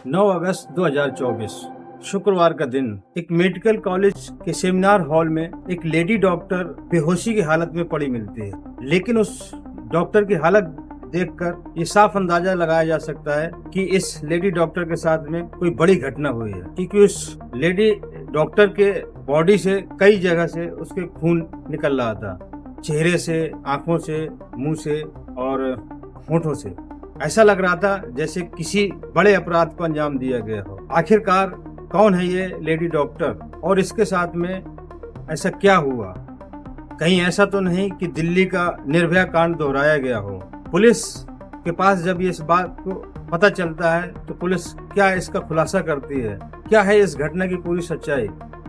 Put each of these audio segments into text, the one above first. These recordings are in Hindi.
9 अगस्त 2024 शुक्रवार का दिन एक मेडिकल कॉलेज के सेमिनार हॉल में एक लेडी डॉक्टर बेहोशी की हालत में पड़ी मिलती है। लेकिन उस डॉक्टर की हालत देखकर ये साफ अंदाजा लगाया जा सकता है कि इस लेडी डॉक्टर के साथ में कोई बड़ी घटना हुई है, क्योंकि उस लेडी डॉक्टर के बॉडी से कई जगह से उसके खून निकल रहा था, चेहरे से, आंखों से, मुंह से और होठों से। ऐसा लग रहा था जैसे किसी बड़े अपराध को अंजाम दिया गया हो। आखिरकार कौन है ये लेडी डॉक्टर और इसके साथ में ऐसा क्या हुआ? कहीं ऐसा तो नहीं कि दिल्ली का निर्भया कांड दोहराया गया हो? पुलिस के पास जब इस बात को पता चलता है तो पुलिस क्या इसका खुलासा करती है? क्या है इस घटना की पूरी सच्चाई?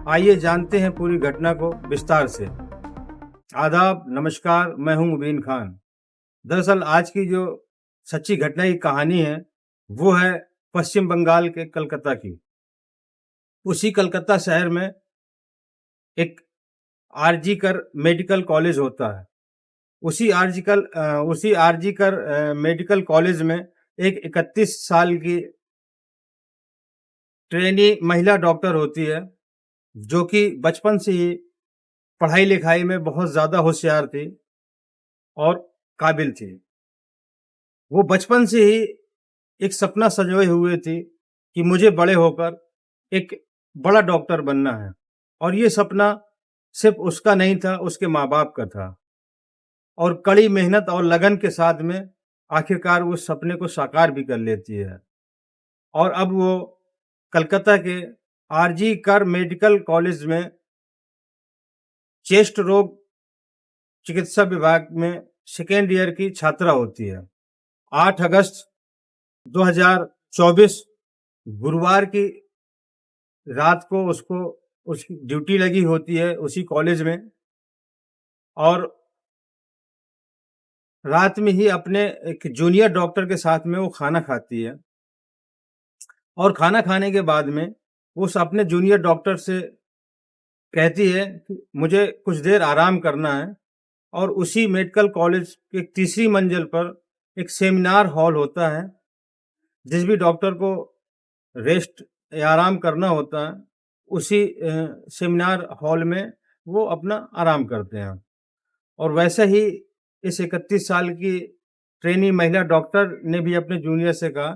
आइए जानते हैं पूरी घटना को विस्तार से। आदाब, नमस्कार, मैं हूं मुबीन खान। दरअसल आज की जो सच्ची घटना की कहानी है वो है पश्चिम बंगाल के कलकत्ता की। उसी कलकत्ता शहर में एक आरजी कर मेडिकल कॉलेज होता है। उसी आरजी कर मेडिकल कॉलेज में एक 31 साल की ट्रेनी महिला डॉक्टर होती है, जो कि बचपन से ही पढ़ाई लिखाई में बहुत ज़्यादा होशियार थी और काबिल थी। वो बचपन से ही एक सपना संजोए हुए थी कि मुझे बड़े होकर एक बड़ा डॉक्टर बनना है, और ये सपना सिर्फ उसका नहीं था, उसके माँ-बाप का था। और कड़ी मेहनत और लगन के साथ में आखिरकार वो सपने को साकार भी कर लेती है। और अब वो कलकत्ता के आरजी कर मेडिकल कॉलेज में चेस्ट रोग चिकित्सा विभाग में सेकेंड ईयर की छात्रा होती है। 8 अगस्त 2024 गुरुवार की रात को उसको उसकी ड्यूटी लगी होती है उसी कॉलेज में, और रात में ही अपने एक जूनियर डॉक्टर के साथ में वो खाना खाती है। और खाना खाने के बाद में वो अपने जूनियर डॉक्टर से कहती है कि मुझे कुछ देर आराम करना है। और उसी मेडिकल कॉलेज के तीसरी मंजिल पर एक सेमिनार हॉल होता है। जिस भी डॉक्टर को रेस्ट या आराम करना होता है, उसी सेमिनार हॉल में वो अपना आराम करते हैं। और वैसे ही इस 31 साल की ट्रेनी महिला डॉक्टर ने भी अपने जूनियर से कहा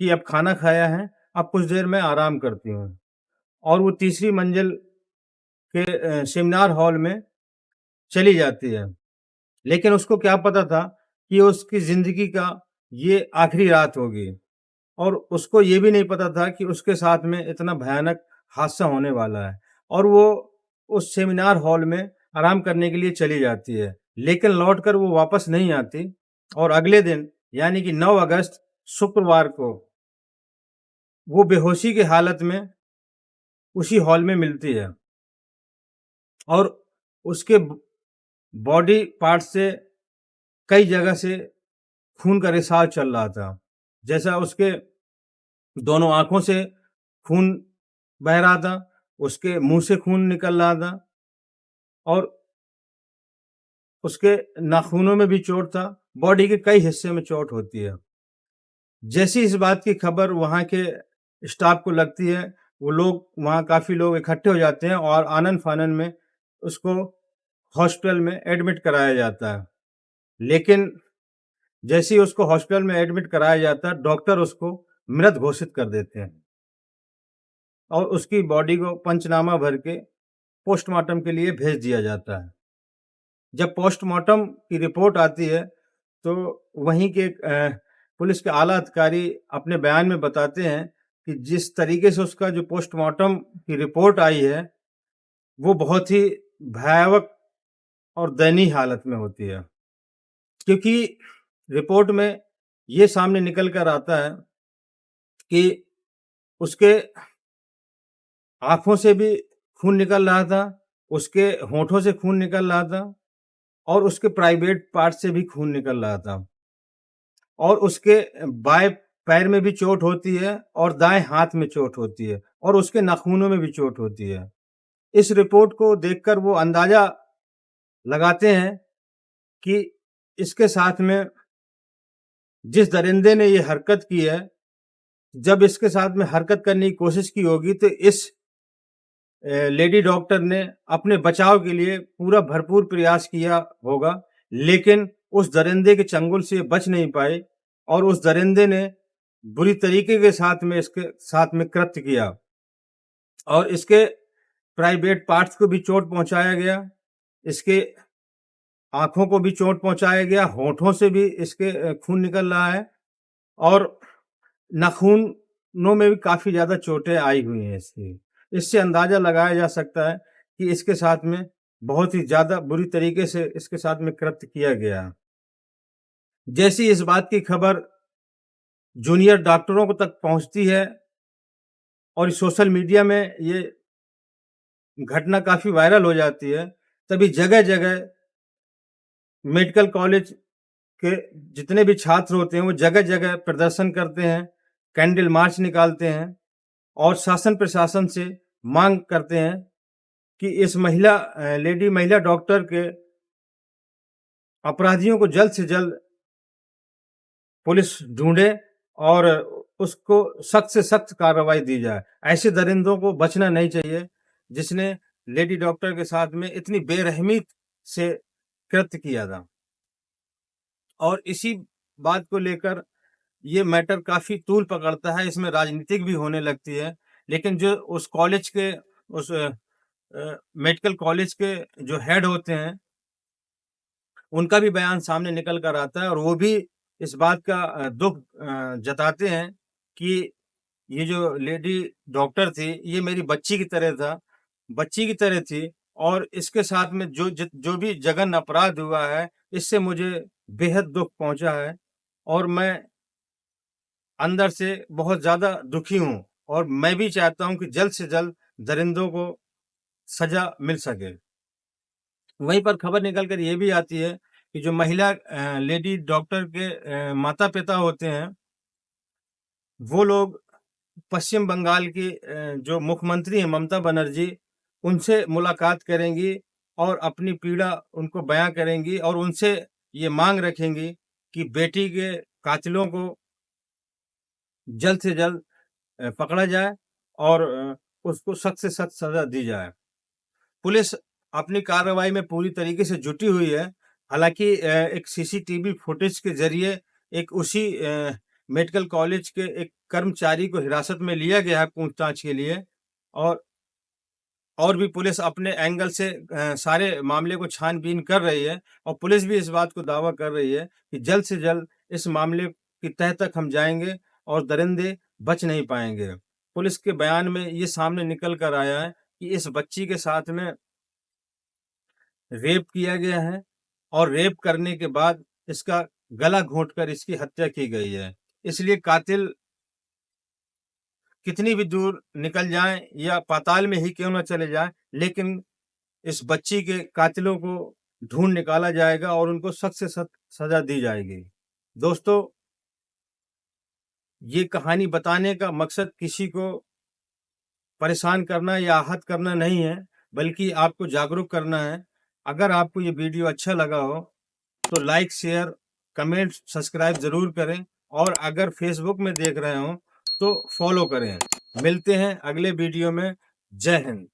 कि अब खाना खाया है, अब कुछ देर मैं आराम करती हूँ। और वो तीसरी मंजिल के सेमिनार हॉल में चली जाती है। लेकिन उसको क्या पता था कि उसकी ज़िंदगी का ये आखिरी रात होगी, और उसको ये भी नहीं पता था कि उसके साथ में इतना भयानक हादसा होने वाला है। और वो उस सेमिनार हॉल में आराम करने के लिए चली जाती है, लेकिन लौटकर वो वापस नहीं आती। और अगले दिन यानी कि 9 अगस्त शुक्रवार को वो बेहोशी की हालत में उसी हॉल में मिलती है, और उसके बॉडी पार्ट से कई जगह से खून का रिसाव चल रहा था। जैसा उसके दोनों आँखों से खून बह रहा था, उसके मुँह से खून निकल रहा था, और उसके नाखूनों में भी चोट था। बॉडी के कई हिस्से में चोट होती है। जैसी इस बात की खबर वहाँ के स्टाफ को लगती है, वो लोग वहाँ काफ़ी लोग इकट्ठे हो जाते हैं और आनन-फानन में उसको हॉस्पिटल में एडमिट कराया जाता है। लेकिन जैसे ही उसको हॉस्पिटल में एडमिट कराया जाता है, डॉक्टर उसको मृत घोषित कर देते हैं, और उसकी बॉडी को पंचनामा भर के पोस्टमार्टम के लिए भेज दिया जाता है। जब पोस्टमार्टम की रिपोर्ट आती है, तो वहीं के पुलिस के आला अधिकारी अपने बयान में बताते हैं कि जिस तरीके से उसका जो पोस्टमार्टम की रिपोर्ट आई है, वो बहुत ही भयावह और दयनीय हालत में होती है। क्योंकि रिपोर्ट में ये सामने निकल कर आता है कि उसके आँखों से भी खून निकल रहा था, उसके होठों से खून निकल रहा था, और उसके प्राइवेट पार्ट से भी खून निकल रहा था। और उसके बाएँ पैर में भी चोट होती है और दाएँ हाथ में चोट होती है, और उसके नाखूनों में भी चोट होती है। इस रिपोर्ट को देखकर वो अंदाज़ा लगाते हैं कि इसके साथ में जिस दरिंदे ने ये हरकत की है, जब इसके साथ में हरकत करने की कोशिश की होगी तो इस लेडी डॉक्टर ने अपने बचाव के लिए पूरा भरपूर प्रयास किया होगा, लेकिन उस दरिंदे के चंगुल से बच नहीं पाई और उस दरिंदे ने बुरी तरीके के साथ में इसके साथ में कृत्य किया और इसके प्राइवेट पार्ट्स को भी चोट पहुंचाया गया, इसके आंखों को भी चोट पहुंचाया गया, होठों से भी इसके खून निकल रहा है और नाखूनों में भी काफ़ी ज़्यादा चोटें आई हुई हैं इसकी। इससे अंदाज़ा लगाया जा सकता है कि इसके साथ में बहुत ही ज़्यादा बुरी तरीके से इसके साथ में कृत्य किया गया। जैसी इस बात की खबर जूनियर डॉक्टरों को तक पहुँचती है और सोशल मीडिया में ये घटना काफ़ी वायरल हो जाती है, तभी जगह-जगह मेडिकल कॉलेज के जितने भी छात्र होते हैं वो जगह-जगह प्रदर्शन करते हैं, कैंडल मार्च निकालते हैं और शासन प्रशासन से मांग करते हैं कि इस महिला डॉक्टर के अपराधियों को जल्द से जल्द पुलिस ढूंढे और उसको सख्त से सख्त कार्रवाई दी जाए। ऐसे दरिंदों को बचना नहीं चाहिए जिसने लेडी डॉक्टर के साथ में इतनी बेरहमी से कृत्य किया था। और इसी बात को लेकर ये मैटर काफ़ी तूल पकड़ता है, इसमें राजनीतिक भी होने लगती है, लेकिन जो उस कॉलेज के उस मेडिकल कॉलेज के जो हेड होते हैं उनका भी बयान सामने निकल कर आता है और वो भी इस बात का दुख जताते हैं कि ये जो लेडी डॉक्टर थी ये मेरी बच्ची की तरह थी और इसके साथ में जो भी जघन्य अपराध हुआ है इससे मुझे बेहद दुख पहुंचा है और मैं अंदर से बहुत ज़्यादा दुखी हूँ और मैं भी चाहता हूँ कि जल्द से जल्द दरिंदों को सज़ा मिल सके। वहीं पर खबर निकल कर ये भी आती है कि जो महिला लेडी डॉक्टर के माता-पिता होते हैं, वो लोग पश्चिम बंगाल की जो मुख्यमंत्री हैं ममता बनर्जी, उनसे मुलाकात करेंगी और अपनी पीड़ा उनको बयाँ करेंगी और उनसे ये मांग रखेंगी कि बेटी के कातिलों को जल्द से जल्द पकड़ा जाए और उसको सख्त से सख्त सज़ा दी जाए। पुलिस अपनी कार्रवाई में पूरी तरीके से जुटी हुई है। हालाँकि एक सीसीटीवी फुटेज के ज़रिए एक उसी मेडिकल कॉलेज के एक कर्मचारी को हिरासत में लिया गया है पूछताछ के लिए और भी पुलिस अपने एंगल से सारे मामले को छानबीन कर रही है और पुलिस भी इस बात को दावा कर रही है कि जल्द से जल्द इस मामले की तह तक हम जाएँगे और दरिंदे बच नहीं पाएँगे। पुलिस के बयान में ये सामने निकल कर आया है कि इस बच्ची के साथ में रेप किया गया है और रेप करने के बाद इसका गला घोंटकर इसकी हत्या की गई है। इसलिए कातिल कितनी भी दूर निकल जाएँ या पाताल में ही क्यों ना चले जाएँ, लेकिन इस बच्ची के कातिलों को ढूँढ निकाला जाएगा और उनको सख्त से सख्त सज़ा दी जाएगी। दोस्तों, ये कहानी बताने का मकसद किसी को परेशान करना या आहत करना नहीं है, बल्कि आपको जागरूक करना है। अगर आपको ये वीडियो अच्छा लगा हो, तो लाइक, शेयर, कमेंट, सब्सक्राइब ज़रूर करें और अगर फेसबुक में देख रहे हों, तो फॉलो करें। मिलते हैं अगले वीडियो में। जय हिंद।